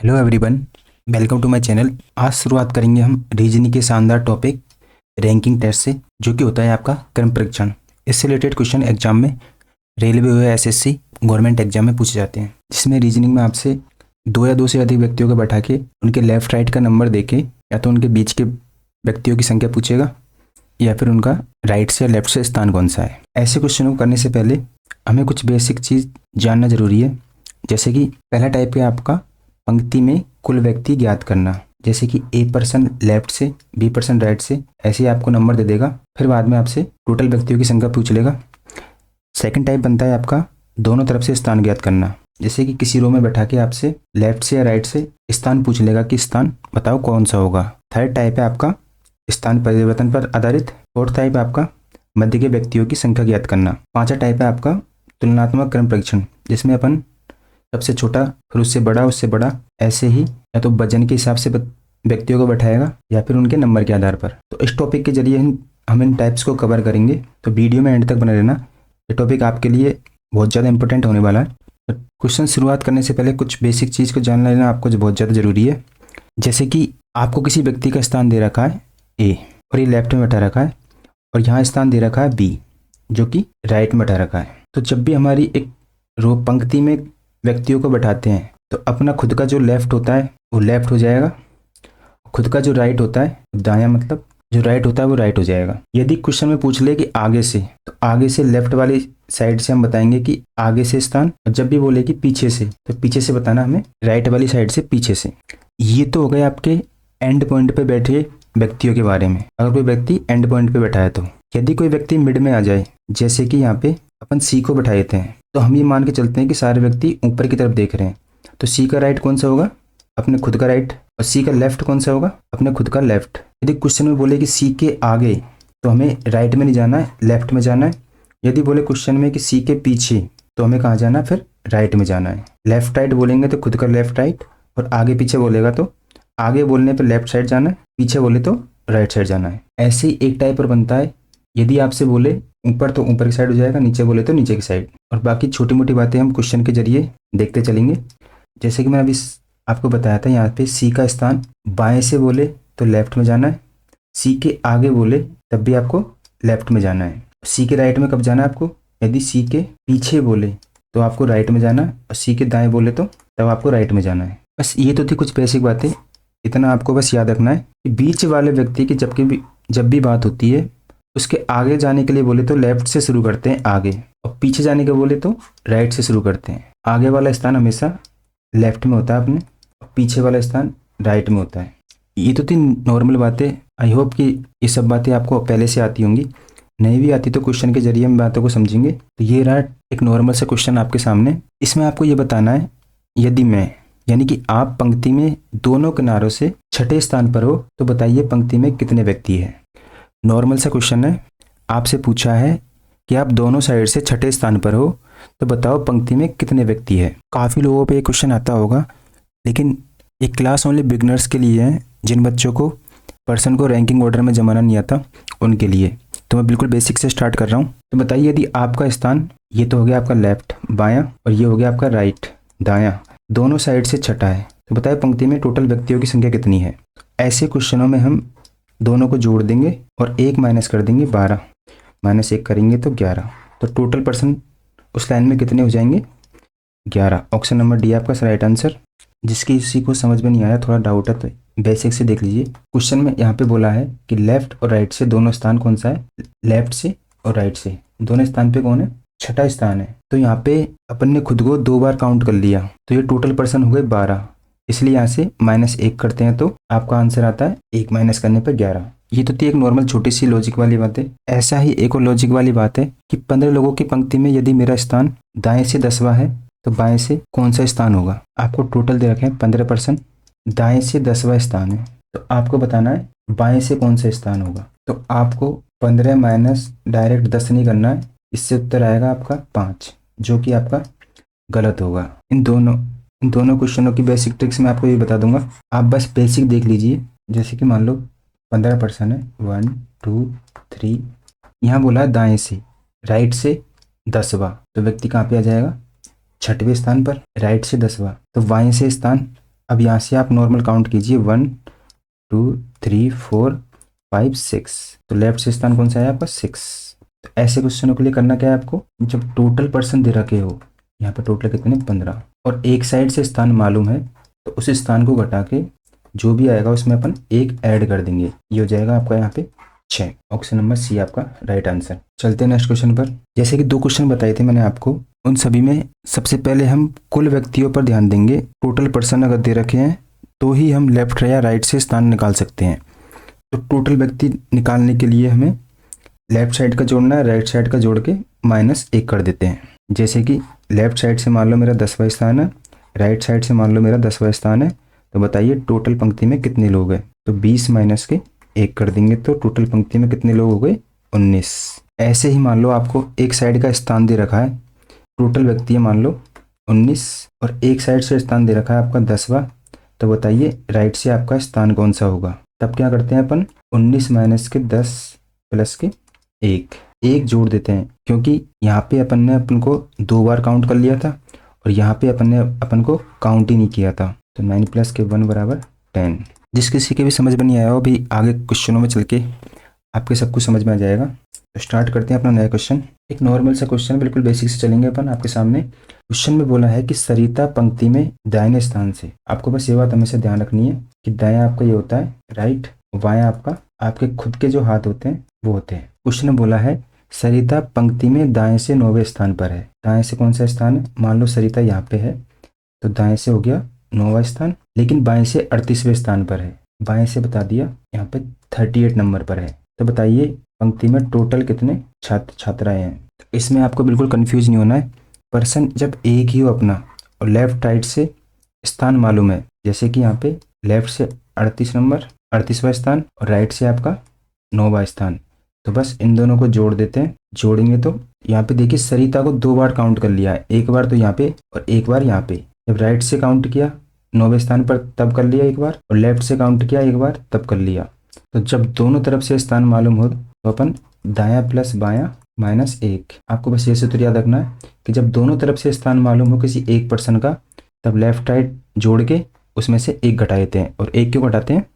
Hello everyone, welcome to my channel. आज शुरुआत करेंगे हम रीजनिंग के शानदार टॉपिक रैंकिंग टेस्ट से, जो कि होता है आपका क्रम परीक्षण। इससे रिलेटेड क्वेश्चन एग्जाम में, रेलवे हो या एसएससी गवर्नमेंट एग्जाम में पूछे जाते हैं, जिसमें रीजनिंग में आपसे दो या दो से अधिक व्यक्तियों को बैठा के उनके लेफ्ट राइट का नंबर देके या तो उनके बीच के व्यक्तियों की संख्या पूछेगा या फिर उनका राइट से या लेफ्ट से स्थान कौन सा है। ऐसे क्वेश्चनों को करने से पहले हमें कुछ बेसिक चीज़ जानना जरूरी है, जैसे कि पहला टाइप है आपका पंक्ति में कुल व्यक्ति ज्ञात करना। जैसे कि A% लेफ्ट से, B% राइट से, ऐसे ही आपको नंबर दे देगा, फिर बाद में आपसे टोटल व्यक्तियों की संख्या पूछ लेगा। सेकंड टाइप बनता है आपका दोनों तरफ से स्थान ज्ञात करना। जैसे कि किसी रो में बैठा के आपसे लेफ्ट से या राइट से स्थान पूछ लेगा कि स्थान बताओ कौन सा होगा। थर्ड टाइप है आपका स्थान परिवर्तन पर आधारित। फोर्थ टाइप है आपका मध्य के व्यक्तियों की संख्या ज्ञात करना। पांचवा टाइप है आपका तुलनात्मक क्रम परीक्षण, जिसमें अपन सबसे छोटा फिर उससे बड़ा ऐसे ही या तो वजन के हिसाब से व्यक्तियों को बैठाएगा या फिर उनके नंबर के आधार पर। तो इस टॉपिक के जरिए हम इन टाइप्स को कवर करेंगे, तो वीडियो में एंड तक बने रहना। ये टॉपिक आपके लिए बहुत ज़्यादा इंपॉर्टेंट होने वाला है। तो क्वेश्चन शुरुआत करने से पहले कुछ बेसिक चीज़ को जान लेना आपको जो बहुत ज़्यादा ज़रूरी है। जैसे कि आपको किसी व्यक्ति का स्थान दे रखा है A और ये लेफ्ट में बैठा रखा है, और यहाँ स्थान दे रखा है B जो कि राइट में बैठा रखा है। तो जब भी हमारी एक रो पंक्ति में व्यक्तियों को बैठाते हैं तो अपना खुद का जो लेफ्ट होता है वो लेफ्ट हो जाएगा, खुद का जो राइट होता है दायां, मतलब जो राइट होता है वो राइट हो जाएगा। यदि क्वेश्चन में पूछ ले कि आगे से, तो आगे से लेफ्ट वाली साइड से हम बताएंगे कि आगे से स्थान, और जब भी बोले कि पीछे से, तो पीछे से बताना हमें राइट वाली साइड से पीछे से। ये तो हो गए आपके एंड पॉइंट पे बैठे व्यक्तियों के बारे में। अगर कोई व्यक्ति एंड पॉइंट पे बैठा है तो यदि कोई व्यक्ति मिड में आ जाए, जैसे कि यहाँ पे अपन C को बैठाए थे, तो हम ये मान के चलते हैं कि सारे व्यक्ति ऊपर की तरफ देख रहे हैं। तो C का राइट कौन सा होगा? अपने खुद का राइट। और C का लेफ्ट कौन सा होगा? अपने खुद का लेफ्ट। यदि क्वेश्चन में बोले कि C के आगे, तो हमें राइट में नहीं जाना है, लेफ्ट में जाना है। यदि बोले क्वेश्चन में कि C के पीछे, तो हमें कहाँ जाना है? फिर राइट में जाना है। लेफ्ट राइट बोलेंगे तो खुद का लेफ्ट राइट, और आगे पीछे बोलेगा तो आगे बोलने पर लेफ्ट साइड जाना है, पीछे बोले तो राइट साइड जाना है। ऐसे ही एक टाइप पर बनता है, यदि आपसे बोले ऊपर तो ऊपर की साइड हो जाएगा, नीचे बोले तो नीचे की साइड। और बाकी छोटी मोटी बातें हम क्वेश्चन के जरिए देखते चलेंगे। जैसे कि मैंने अभी आपको बताया था, यहाँ पे C का स्थान बाएं से बोले तो लेफ्ट में जाना है, C के आगे बोले तब भी आपको लेफ्ट में जाना है। C के राइट में कब जाना है आपको? यदि C के पीछे बोले तो आपको राइट में जाना है, और C के दाएं बोले तो तब आपको राइट में जाना है। बस ये तो थी कुछ बेसिक बातें। इतना आपको बस याद रखना है कि बीच वाले व्यक्ति की जब भी बात होती है, उसके आगे जाने के लिए बोले तो लेफ्ट से शुरू करते हैं आगे, और पीछे जाने के बोले तो राइट से शुरू करते हैं। आगे वाला स्थान हमेशा लेफ्ट में होता है अपने, और पीछे वाला स्थान राइट में होता है। ये तो थी नॉर्मल बातें। आई होप कि ये सब बातें आपको पहले से आती होंगी। नहीं भी आती तो क्वेश्चन के जरिए हम बातों को समझेंगे। तो ये रहा एक नॉर्मल सा क्वेश्चन आपके सामने। इसमें आपको ये बताना है, यदि मैं, यानी कि आप पंक्ति में दोनों किनारों से छठे स्थान पर हो, तो बताइए पंक्ति में कितने व्यक्ति है। नॉर्मल सा क्वेश्चन है। आपसे पूछा है कि आप दोनों साइड से छठे स्थान पर हो, तो बताओ पंक्ति में कितने व्यक्ति है। काफ़ी लोगों पे ये क्वेश्चन आता होगा, लेकिन ये क्लास ओनली बिगनर्स के लिए है, जिन बच्चों को पर्सन को रैंकिंग ऑर्डर में जमाना नहीं आता उनके लिए। तो मैं बिल्कुल बेसिक से स्टार्ट कर रहा हूँ। तो बताइए, यदि आपका स्थान, ये तो हो गया आपका लेफ्ट बायां, और ये हो गया आपका राइट दायां, दोनों साइड से छठा है, तो बताइए पंक्ति में टोटल व्यक्तियों की संख्या कितनी है। ऐसे क्वेश्चनों में हम दोनों को जोड़ देंगे और एक माइनस कर देंगे, 12 माइनस 1 करेंगे तो 11। तो टोटल पर्सन उस लाइन में कितने हो जाएंगे? 11। ऑप्शन नंबर डी आपका राइट आंसर। जिसकी किसी को समझ में नहीं आया, थोड़ा डाउट है, तो बेसिक से देख लीजिए। क्वेश्चन में यहाँ पे बोला है कि लेफ्ट और राइट से दोनों स्थान कौन सा है? लेफ्ट से और राइट से दोनों स्थान पे कौन है? छठा स्थान है। तो यहाँ पे अपन ने खुद को 2 बार काउंट कर लिया, तो ये टोटल पर्सन हो गए 12। इसलिए यहाँ से -1 करते हैं तो आपका आंसर आता है 1 माइनस करने पर 11। ये तो थी एक नॉर्मल छोटी सी लॉजिक वाली बात है। ऐसा ही एक और लॉजिक वाली बात है कि 15 लोगों की पंक्ति में यदि मेरा स्थान दाएं से 10वां है, तो बाएं से कौन सा स्थान होगा। आपको टोटल दे रखे हैं 15%, दाएं से 10वां स्थान है, तो आपको बताना है बाएं से कौन सा स्थान होगा। तो आपको 15 माइनस डायरेक्ट 10 नहीं करना है, इससे उत्तर आएगा आपका 5, जो कि आपका गलत होगा। इन दोनों क्वेश्चनों की बेसिक ट्रिक्स मैं आपको ये बता दूंगा, आप बस बेसिक देख लीजिए। जैसे कि मान लो 15% है, 1 2 3, यहाँ बोला है दाएं से, राइट से 10वां, तो व्यक्ति कहाँ पे आ जाएगा? छठवें स्थान पर। राइट से 10वां, तो बाएं से स्थान अब यहाँ से आप नॉर्मल काउंट कीजिए 1 2 3 4 5 6, तो लेफ्ट से स्थान कौन सा है आपका 6। तो ऐसे क्वेश्चनों के लिए करना क्या है आपको, जब टोटल पर्सन दे रखे हो, यहाँ पे टोटल कितने 15, और एक साइड से स्थान मालूम है, तो उस स्थान को घटा के जो भी आएगा उसमें अपन एक ऐड कर देंगे, ये हो जाएगा आपका यहाँ पे 6। ऑप्शन नंबर सी आपका राइट आंसर। चलते हैं नेक्स्ट क्वेश्चन पर। जैसे कि 2 क्वेश्चन बताए थे मैंने आपको, उन सभी में सबसे पहले हम कुल व्यक्तियों पर ध्यान देंगे। टोटल पर्सन अगर दे रखे हैं तो ही हम लेफ्ट या राइट से स्थान निकाल सकते हैं। तो टोटल व्यक्ति निकालने के लिए हमें लेफ्ट साइड का जोड़ना है, राइट साइड का जोड़ के -1 कर देते हैं। जैसे कि लेफ्ट साइड से मान लो मेरा 10वां स्थान है, राइट साइड से मान लो मेरा 10वां स्थान है, तो बताइए टोटल पंक्ति में कितने लोग हैं। तो 20 माइनस के 1 कर देंगे, तो टोटल पंक्ति में कितने लोग हो गए 19। ऐसे ही मान लो आपको एक साइड का स्थान दे रखा है, टोटल व्यक्ति है मान लो 19, और एक साइड से स्थान दे रखा है आपका 10वां, तो बताइए राइट से आपका स्थान कौन सा होगा। तब क्या करते हैं अपन, 19 माइनस के 10 प्लस के 1 जोड़ देते हैं, क्योंकि यहाँ पे अपन ने अपन को 2 बार काउंट कर लिया था और यहाँ पे अपन को काउंट ही नहीं किया था। तो 9 प्लस के 1 बराबर 10। जिस किसी के भी समझ में नहीं आया हो, अभी आगे क्वेश्चनों में चल के आपके सब कुछ समझ में आ जाएगा। तो स्टार्ट करते हैं अपना नया क्वेश्चन। एक नॉर्मल सा क्वेश्चन, बिल्कुल बेसिक से चलेंगे अपन आपके सामने। क्वेश्चन में बोला है कि सरिता पंक्ति में दाहिने स्थान से, आपको बस ये बात हमेशा ध्यान रखनी है कि दायां आपका ये होता है राइट, बायां आपका आपके खुद के जो हाथ होते हैं वो होते हैं। क्वेश्चन में बोला है सरिता पंक्ति में दाएं से 9वें स्थान पर है। दाएं से कौन सा स्थान है, मान लो सरिता यहाँ पे है, तो दाएं से हो गया 9वां स्थान, लेकिन बाएं से 38वें स्थान पर है। बाएं से बता दिया यहाँ पे 38 नंबर पर है। तो बताइए पंक्ति में टोटल कितने छात्र छात्राएं हैं। तो इसमें आपको बिल्कुल कंफ्यूज नहीं होना है। पर्सन जब एक ही हो अपना और लेफ्ट राइट से स्थान मालूम है, जैसे कि यहाँ पे लेफ्ट से 38 नंबर 38वां स्थान और राइट से आपका 9वां स्थान, तो बस इन दोनों को जोड़ देते हैं। जोड़ेंगे तो यहाँ पे देखिए सरिता को 2 बार काउंट कर लिया है, एक बार तो यहाँ पे और एक बार यहाँ पे। जब राइट से काउंट किया 9वें स्थान पर तब कर लिया एक बार, और लेफ्ट से काउंट किया एक बार तब कर लिया। तो जब दोनों तरफ से स्थान मालूम हो तो अपन दायां प्लस बायां -1। आपको बस ये सूत्र याद रखना है कि जब दोनों तरफ से स्थान मालूम हो किसी एक पर्सन का, तब लेफ्ट राइट जोड़ के उसमें से 1 घटा देते हैं। और 1 क्यों घटाते हैं,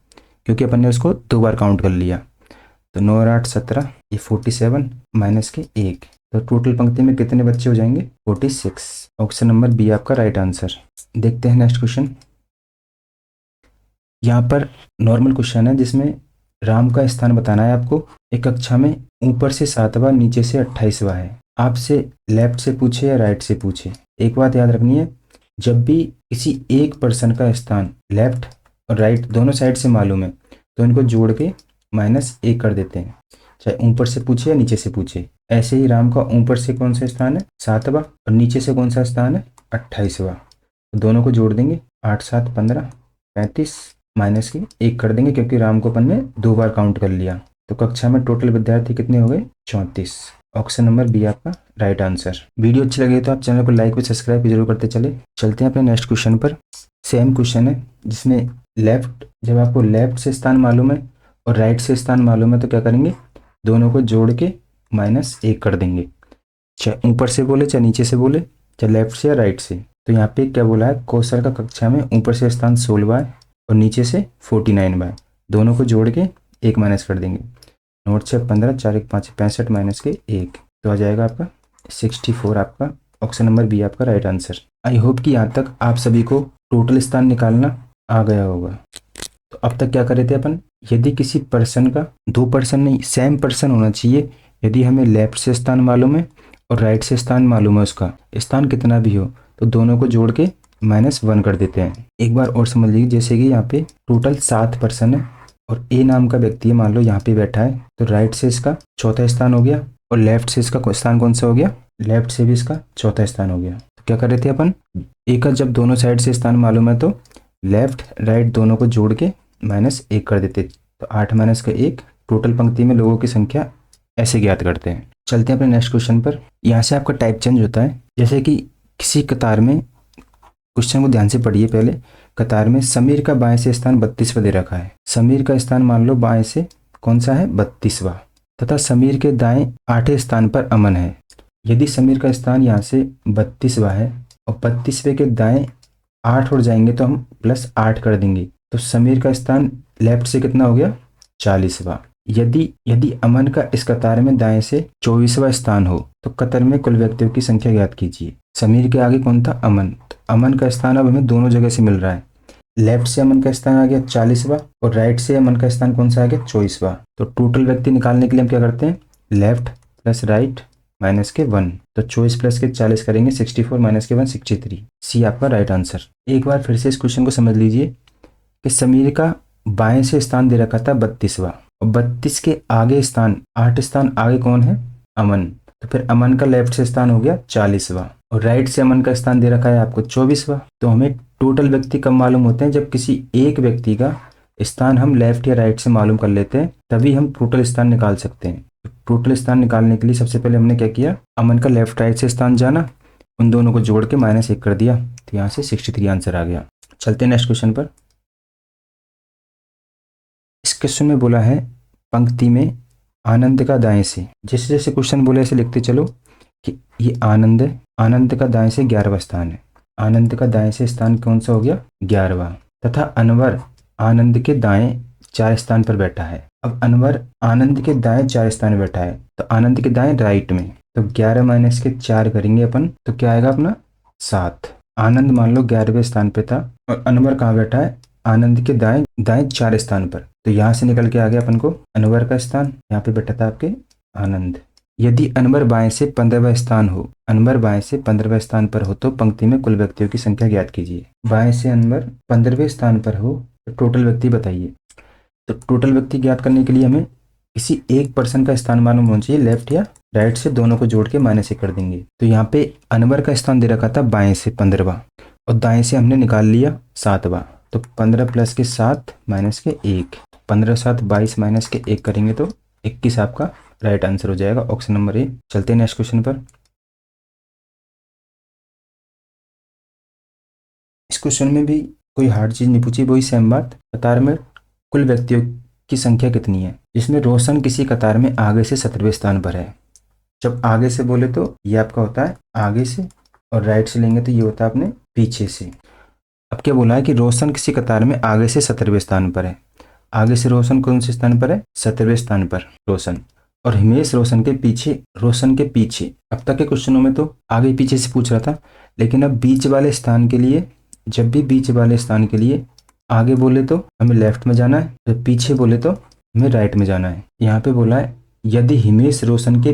क्योंकि अपन ने उसको 2 बार काउंट कर लिया। तो 9 और 8 17, ये 47 माइनस के 1, तो टोटल पंक्ति में कितने बच्चे हो जाएंगे 46। ऑप्शन नंबर बी आपका राइट आंसर। देखते हैं नेक्स्ट क्वेश्चन। यहाँ पर नॉर्मल क्वेश्चन है जिसमें राम का स्थान बताना है आपको। एक कक्षा में ऊपर से 7वां नीचे से 28वां है। आपसे लेफ्ट से पूछे या राइट से पूछे, एक बात याद रखनी है, जब भी किसी एक पर्सन का स्थान लेफ्ट और राइट दोनों साइड से मालूम है तो इनको जोड़ के -1 कर देते हैं, चाहे ऊपर से पूछे या नीचे से पूछे। ऐसे ही राम का ऊपर से कौन सा स्थान है 7वां और नीचे से कौन सा स्थान है 28वां, तो दोनों को जोड़ देंगे 8 7 15 35 माइनस के 1 कर देंगे, क्योंकि राम को अपन ने 2 बार काउंट कर लिया। तो कक्षा में टोटल विद्यार्थी कितने हो गए 34। ऑप्शन नंबर बी आपका राइट आंसर। वीडियो अच्छी लगी तो आप चैनल को लाइक और सब्सक्राइब भी जरूर करते चले। चलते हैं अपने नेक्स्ट क्वेश्चन पर। सेम क्वेश्चन है जिसमें लेफ्ट, जब आपको लेफ्ट से स्थान मालूम है और राइट से स्थान मालूम है तो क्या करेंगे, दोनों को जोड़ के -1 कर देंगे, चाहे ऊपर से बोले चाहे नीचे से बोले, चाहे लेफ्ट से या राइट से। तो यहाँ पे क्या बोला है, कौशल का कक्षा में ऊपर से स्थान 16वां है और नीचे से 49वां है, दोनों को जोड़ के 1 माइनस कर देंगे। 9 से 15 4 1 5 65 माइनस के 1, तो आ जाएगा आपका 64। आपका ऑप्शन नंबर बी आपका राइट आंसर। आई होप कि यहाँ तक आप सभी को टोटल स्थान निकालना आ गया होगा। तो अब तक क्या करे थे अपन, यदि किसी पर्सन का 2 पर्सन नहीं सेम पर्सन होना चाहिए, यदि हमें लेफ्ट से स्थान मालूम है और राइट से स्थान मालूम है, उसका स्थान कितना भी हो तो दोनों को जोड़ के -1 कर देते हैं। एक बार और समझ लीजिए, जैसे कि यहाँ पे टोटल 7 पर्सन है और ए नाम का व्यक्ति है, मान लो यहाँ पे बैठा है, तो राइट से इसका चौथा स्थान हो गया और लेफ्ट से इसका स्थान कौन सा हो गया, लेफ्ट से भी इसका चौथा स्थान हो गया। तो क्या कर रहे थे अपन, ए का जब दोनों साइड से स्थान मालूम है तो लेफ्ट राइट दोनों को जोड़ के -1 कर देते। तो 8 माइनस का 1, टोटल पंक्ति में लोगों की संख्या ऐसे ज्ञात करते हैं। चलते हैं अपने नेक्स्ट क्वेश्चन पर। यहाँ से आपका टाइप चेंज होता है, जैसे कि किसी कतार में, क्वेश्चन को ध्यान से पढ़िए पहले। कतार में समीर का बाएं से स्थान 32वां दे रखा है। समीर का स्थान मान लो बाएं से कौन सा है 32वां, तथा समीर के दाएं 8वें स्थान पर अमन है। यदि समीर का स्थान यहाँ से 32वां है और 32वें के दाएं 8 और जाएंगे तो हम +8 कर देंगे, तो समीर का स्थान लेफ्ट से कितना हो गया 40वां। यदि यदि अमन का इस कतार में दाएं से 24वां स्थान हो तो कतर में कुल व्यक्तियों की संख्या ज्ञात कीजिए। समीर के आगे कौन था, अमन। तो अमन का स्थान अब हमें दोनों जगह से मिल रहा है। लेफ्ट से अमन का स्थान आ गया 40वां और राइट से अमन का स्थान कौन सा आ गया 24वां। तो टोटल व्यक्ति निकालने के लिए हम क्या करते हैं, लेफ्ट प्लस राइट माइनस के 1, तो 24 प्लस के 40 करेंगे 64 माइनस के 1 63। सी आपका राइट आंसर। एक बार फिर से इस क्वेश्चन को समझ लीजिए कि समीर का बाएं से स्थान दे रखा था 32वां और 32 के आगे स्थान 8 स्थान आगे कौन है, अमन। तो फिर अमन का लेफ्ट से स्थान हो गया 40वां और राइट से अमन का स्थान दे रखा है आपको 24वां। तो हमें टोटल व्यक्ति कब मालूम होते हैं, जब किसी एक व्यक्ति का स्थान हम लेफ्ट या राइट से मालूम कर लेते हैं, तभी हम टोटल स्थान निकाल सकते हैं। टोटल स्थान निकालने के लिए सबसे पहले हमने क्या किया, अमन का लेफ्ट राइट से स्थान जाना, उन दोनों को जोड़ के -1 कर दिया, तो यहाँ से 63 आंसर आ गया। चलते हैं नेक्स्ट क्वेश्चन पर। इस क्वेश्चन में बोला है पंक्ति में आनंद का दाएं से, जैसे जैसे क्वेश्चन बोले ऐसे लिखते चलो कि ये आनंद है, आनंद का दाएं से 11वां स्थान है, आनंद का दाएं से स्थान कौन सा हो गया 11वां, तथा अनवर आनंद के दाएं 4 स्थान पर बैठा है। अब अनवर आनंद के दाएं 4 स्थान में बैठा है, तो आनंद के दाएं राइट में, तो 11 माइनस के 4 करेंगे अपन, तो क्या आएगा अपना 7। आनंद मान लो 11वें स्थान पे था और अनवर कहाँ बैठा है, आनंद के दाएं दाएं 4 स्थान पर, तो यहाँ से निकल के आ गया अपन को अनवर का स्थान, यहाँ पे बैठा था आपके आनंद। यदि अनवर बाएं से 15वां स्थान हो, अनवर बाएं से 15वें स्थान पर हो तो पंक्ति में कुल व्यक्तियों की संख्या ज्ञात कीजिए। बाएं से अनवर 15वें स्थान पर हो तो टोटल व्यक्ति बताइए। तो टोटल व्यक्ति ज्ञात करने के लिए हमें किसी एक पर्सन का स्थान मालूम होना चाहिए, लेफ्ट या राइट से, दोनों को जोड़ के -1 कर देंगे। तो यहाँ पे अनवर का स्थान दे रखा था बाएं से 15वां और दाएं से हमने निकाल लिया 7वां, तो 15 प्लस के 7 माइनस के 1, 15 7 22 माइनस के 1 करेंगे तो 21 आपका राइट आंसर हो जाएगा, ऑप्शन नंबर ए। चलते हैं नेक्स्ट क्वेश्चन पर। इस क्वेश्चन में भी कोई हार्ड चीज नहीं पूछी, वही सेम बात। कतार में कुल व्यक्तियों की संख्या कितनी है, जिसमें रोशन किसी कतार में आगे से 17वें स्थान पर है। जब आगे से बोले तो ये आपका होता है आगे से और राइट से लेंगे तो ये होता है अपने पीछे से। अब क्या बोला है कि रोशन किसी कतार में आगे से 17वें स्थान पर है। आगे से रोशन कौन से स्थान पर है, 17वें स्थान पर रोशन, और हिमेश रोशन के पीछे। अब तक के क्वेश्चनों में तो आगे पीछे से पूछ रहा था, लेकिन अब बीच वाले स्थान के लिए, जब भी बीच वाले स्थान के लिए आगे बोले तो हमें लेफ्ट में जाना है, जब पीछे बोले तो हमें राइट में जाना है। यहाँ पे बोला है यदि हिमेश रोशन के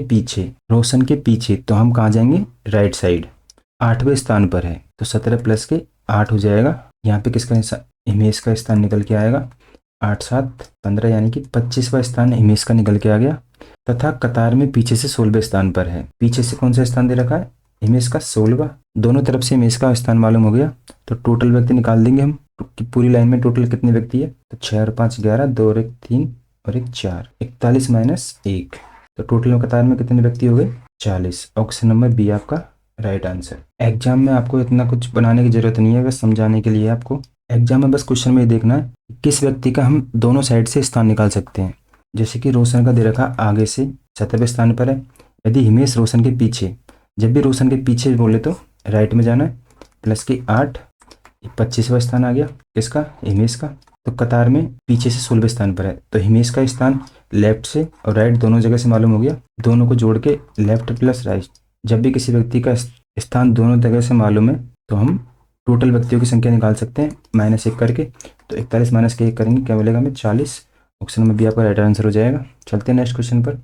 पीछे तो हम कहाँ जाएंगे, राइट साइड, 8वें स्थान पर है, तो 17 प्लस के 8 हो जाएगा। यहाँ पे किसका हिमेश का स्थान निकल के आएगा, 8 7 15 यानी कि 25वां स्थान हिमेश का निकल के आ गया। तथा कतार में पीछे से 16वें स्थान पर है। पीछे से कौन सा स्थान दे रखा है, हिमेश का 16वां, दोनों तरफ से हिमेश का स्थान मालूम हो गया। तो टोटल व्यक्ति निकाल देंगे हम कि पूरी लाइन में टोटल कितने व्यक्ति है, तो 6 और 5 11, 2 और 1 3 और 1 4, 41 माइनस 1, तो टोटल कतार में कितने व्यक्ति हो गए 40। ऑप्शन नंबर बी आपका राइट आंसर। एग्जाम में आपको इतना कुछ बनाने की जरूरत नहीं है, बस समझाने के लिए आपको। एग्जाम में बस क्वेश्चन में ये देखना है किस व्यक्ति का हम दोनों साइड से स्थान निकाल सकते हैं। जैसे कि रोशन का दे रखा आगे से 17वें स्थान पर है। यदि हिमेश रोशन के पीछे, जब भी रोशन के पीछे बोले तो राइट में जाना है, प्लस की 8, 25वां स्थान आ गया किसका, हिमेश का। तो कतार में पीछे से 16वें स्थान पर है, तो हिमेश का स्थान लेफ्ट से और राइट दोनों जगह से मालूम हो गया। दोनों को जोड़ के लेफ्ट प्लस राइट, जब भी किसी व्यक्ति का स्थान दोनों जगह से मालूम है तो हम टोटल व्यक्तियों की संख्या निकाल सकते हैं -1 करके। तो 41 माइनस के 1 करेंगे, क्या मिलेगा हमें 40। ऑप्शन में भी आपका राइट आंसर हो जाएगा। चलते हैं नेक्स्ट क्वेश्चन पर।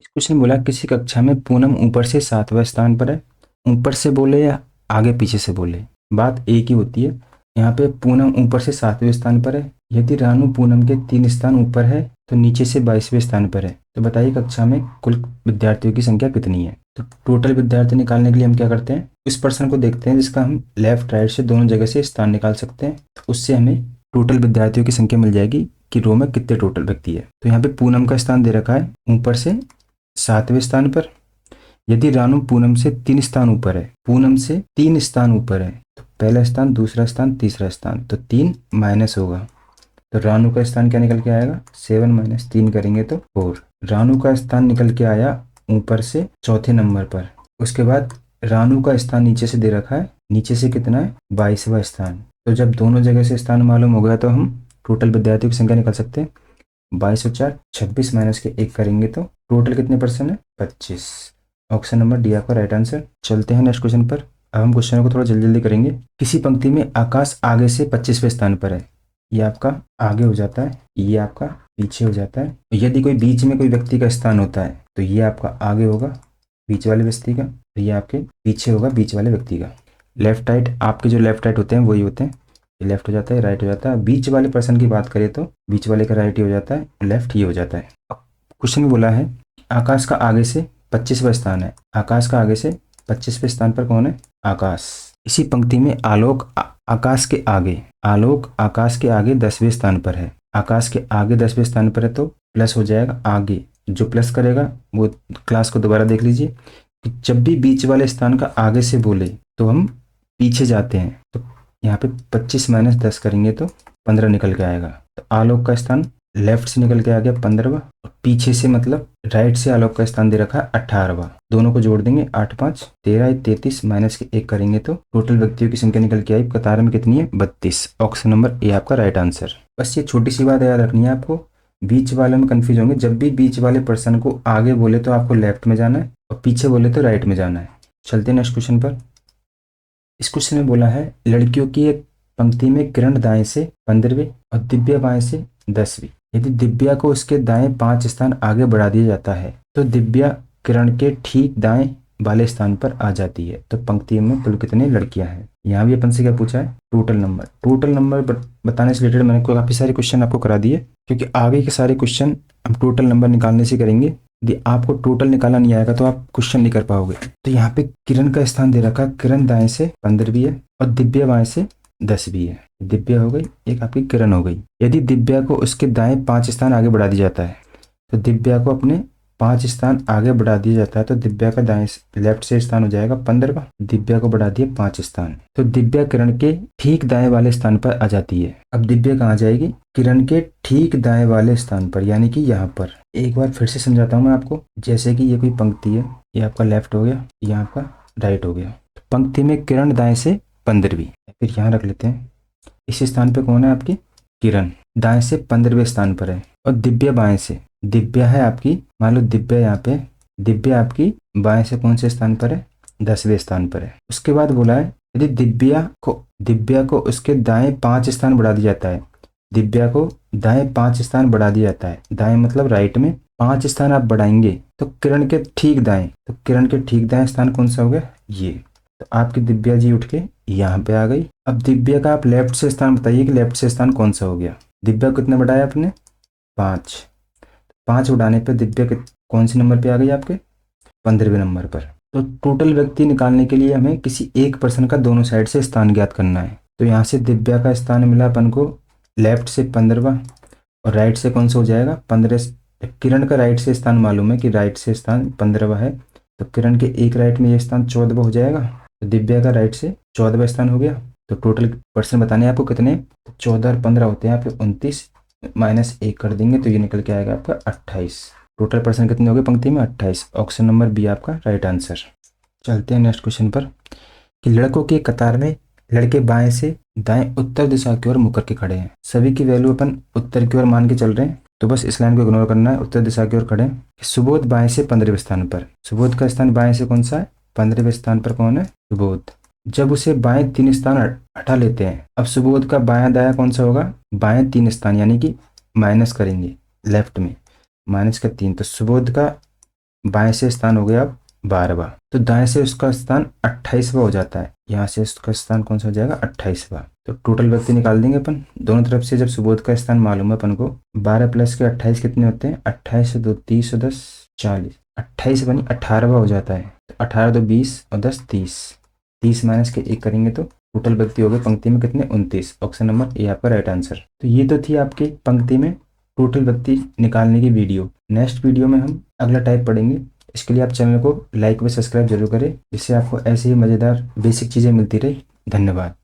क्वेश्चन बोला किसी कक्षा में पूनम ऊपर से 7वें स्थान पर है। ऊपर से बोले या आगे पीछे से बोले, बात एक ही होती है। यहाँ पे पूनम ऊपर से 7वें स्थान पर है। यदि रानू पूनम के 3 स्थान ऊपर है तो नीचे से 22वें स्थान पर है। तो बताइए कक्षा में कुल विद्यार्थियों की संख्या कितनी है। तो टोटल विद्यार्थी निकालने के लिए हम क्या करते हैं, उस पर्सन को देखते हैं जिसका हम लेफ्ट राइट से दोनों जगह से स्थान निकाल सकते हैं। तो उससे हमें टोटल विद्यार्थियों की संख्या मिल जाएगी कि रो में कितने टोटल व्यक्ति है। तो यहाँ पे पूनम का स्थान दे रखा है ऊपर से 7वें स्थान पर। यदि रानू पूनम से 3 स्थान ऊपर है, पूनम से 3 स्थान ऊपर है, तो पहला स्थान, दूसरा स्थान, तीसरा स्थान, तो 3 माइनस होगा। तो रानू का स्थान क्या निकल के आएगा, 7 माइनस 3 करेंगे तो 4। रानू का स्थान निकल के आया ऊपर से चौथे नंबर पर। उसके बाद रानू का स्थान नीचे से दे रखा है, नीचे से कितना है 22वां स्थान। तो जब दोनों जगह से स्थान मालूम हो गया तो हम टोटल विद्यार्थियों की संख्या निकाल सकते हैं। 22 और 4 26 माइनस के 1 करेंगे तो टोटल कितने परसेंट है 25। ऑप्शन नंबर डी आपका राइट आंसर। चलते हैं नेक्स्ट क्वेश्चन पर। अब हम क्वेश्चन को थोड़ा जल्दी जल्दी करेंगे। किसी पंक्ति में आकाश आगे से 25वें स्थान पर है, ये आपका आगे हो जाता है, ये आपका पीछे हो जाता है। यदि कोई बीच में कोई व्यक्ति का स्थान होता है तो ये आपका आगे होगा बीच वाले व्यक्ति का, ये आपके पीछे होगा बीच वाले व्यक्ति का। लेफ्ट राइट, आपके जो लेफ्ट राइट होते हैं वही होते हैं, ये लेफ्ट हो जाता है, राइट हो जाता है। बीच वाले पर्सन की बात करें तो बीच वाले का राइट ही हो जाता है, लेफ्ट ही हो जाता है। क्वेश्चन में बोला है आकाश का आगे से 25वां स्थान है, आकाश का आगे से 25वें स्थान पर कौन है आकाश। इसी पंक्ति में आलोक आकाश के आगे, आलोक आकाश के आगे 10वें स्थान पर है, आकाश के आगे 10वें स्थान पर है तो प्लस हो जाएगा आगे। जो प्लस करेगा वो क्लास को दोबारा देख लीजिए कि जब भी बीच वाले स्थान का आगे से बोले तो हम पीछे जाते हैं। तो यहाँ पे 25 माइनस 10 करेंगे तो 15 निकल के आएगा। तो आलोक का स्थान लेफ्ट से निकल के आ गया 15वां, और पीछे से मतलब राइट से आलोक का स्थान दे रखा है 18वां। दोनों को जोड़ देंगे 8 5 13 33 माइनस के 1 करेंगे तो टोटल व्यक्तियों की संख्या निकल के आई कतार में कितनी है 32। ऑप्शन नंबर ए आपका राइट आंसर। बस ये छोटी सी बात याद रखनी है आपको, बीच वाले में कंफ्यूज होंगे। जब भी बीच वाले पर्सन को आगे बोले तो आपको लेफ्ट में जाना है और पीछे बोले तो राइट में जाना है। चलते हैं नेक्स्ट क्वेश्चन पर। इस क्वेश्चन में बोला है लड़कियों की एक पंक्ति में किरण दाएं से 15वें और दिव्या बाएं से 10वीं। यदि दिव्या को उसके दाएं 5 स्थान आगे बढ़ा दिया जाता है तो दिव्या किरण के ठीक दाएं वाले स्थान पर आ जाती है। तो पंक्ति में कुल कितनी लड़कियां हैं। यहाँ भी अपन से क्या पूछा है टोटल नंबर। टोटल नंबर बताने से रिलेटेड मैंने काफी सारे क्वेश्चन आपको करा दिए, क्योंकि आगे के सारे क्वेश्चन हम टोटल नंबर निकालने से करेंगे। यदि आपको टोटल निकालना नहीं आएगा तो आप क्वेश्चन नहीं कर पाओगे। तो यहाँ पे किरण का स्थान दे रखा, किरण दाएं से 15वीं है और दिव्या बाएं से 10वीं है। दिव्या हो गई, एक आपकी किरण हो गई। यदि दिव्या को उसके दाएं 5 स्थान आगे बढ़ा दिया जाता है तो दिव्या को अपने 5 स्थान आगे बढ़ा दिया जाता है तो दिव्या का दाएं लेफ्ट से स्थान हो जाएगा 15वां। दिव्या को बढ़ा दिया 5 स्थान तो दिव्या किरण के ठीक दाएं वाले स्थान पर आ जाती है। अब दिव्या कहाँ जाएगी किरण के ठीक दाएं वाले स्थान पर, यानी कि यहाँ पर। एक बार फिर से समझाता हूँ मैं आपको। जैसे कि ये कोई पंक्ति है, ये आपका लेफ्ट हो गया, ये आपका राइट हो गया। पंक्ति में किरण दाएं से 15वीं, फिर यहाँ रख लेते हैं। इस स्थान पे कौन है आपकी किरण, दाएं से 15वें स्थान पर है। और दिव्या बाएं से, दिव्या है आपकी, मान लो दिव्या यहाँ पे, दिव्या आपकी बाएं से कौन से स्थान पर है 10वें स्थान पर है। उसके बाद बोला है यदि दिव्या को उसके दाएं 5 स्थान बढ़ा दिया जाता है, दिव्या को दाएं 5 स्थान बढ़ा दिया जाता है, दाएं मतलब राइट में 5 स्थान आप बढ़ाएंगे तो किरण के ठीक दाएं, तो किरण के ठीक दाएं स्थान कौन सा हो गया ये। तो आपकी दिव्या जी उठ के यहाँ पे आ गई। अब दिव्या का आप लेफ्ट से स्थान बताइए कि लेफ्ट से स्थान कौन सा हो गया। दिव्या को कितना बढ़ाया आपने 5 बढ़ाने पे दिव्या के कौन से नंबर पे आ गई आपके 15वें नंबर पर। तो टोटल व्यक्ति निकालने के लिए हमें किसी एक पर्सन का दोनों साइड से स्थान ज्ञात करना है। तो यहाँ से दिव्या का स्थान मिला अपन को लेफ्ट से 15वां और राइट से कौन सा हो जाएगा 15। किरण का राइट से स्थान मालूम है कि राइट से स्थान 15वां है, तो किरण के एक राइट में ये स्थान 14वां हो जाएगा। तो दिव्या का राइट से 14वां स्थान हो गया। तो टोटल पर्सन बताने आपको कितने, 14 और 15 होते हैं आपके 29, माइनस 1 कर देंगे तो ये निकल के आएगा आपका 28। टोटल पर्सन कितने हो गए पंक्ति में 28। ऑप्शन नंबर बी आपका राइट आंसर। चलते हैं नेक्स्ट क्वेश्चन पर कि लड़कों की कतार में लड़के बाएं से दाएं उत्तर दिशा की ओर मुड़ करके खड़े हैं। सभी की वैल्यू अपन उत्तर की ओर मान के चल रहे हैं, तो बस इस लाइन को इग्नोर करना है। उत्तर दिशा की ओर खड़े हैं। सुबोध बाएं से 15वें स्थान पर, सुबोध का स्थान बाएं से कौन सा है 15वें स्थान पर कौन है सुबोध। जब उसे बाएं 3 स्थान हटा लेते हैं, अब सुबोध का बायां दायां कौन सा होगा बाएं 3 स्थान, यानी कि माइनस करेंगे लेफ्ट में माइनस का 3, तो सुबोध का बाएं से स्थान हो गया अब 12वां, तो दाएं से उसका स्थान 28वां हो जाता है। यहाँ से उसका स्थान कौन सा हो जाएगा 28वां। तो टोटल व्यक्ति निकाल देंगे अपन दोनों तरफ से। जब सुबोध का स्थान मालूम है अपन को 12 प्लस के 28 कितने होते हैं 28 से 2 30 और 10 40, 28 बनी 18वां हो जाता है। तो 18 2 20 और 10 30, 30 माइनस के 1 करेंगे तो टोटल व्यक्ति हो गए पंक्ति में कितने 29। ऑप्शन नंबर ए आपका राइट आंसर। तो ये तो थी आपकी पंक्ति में टोटल व्यक्ति निकालने की वीडियो। नेक्स्ट वीडियो में हम अगला टाइप पढ़ेंगे। इसके लिए आप चैनल को लाइक व सब्सक्राइब जरूर करें, जिससे आपको ऐसे ही मज़ेदार बेसिक चीज़ें मिलती रहे। धन्यवाद।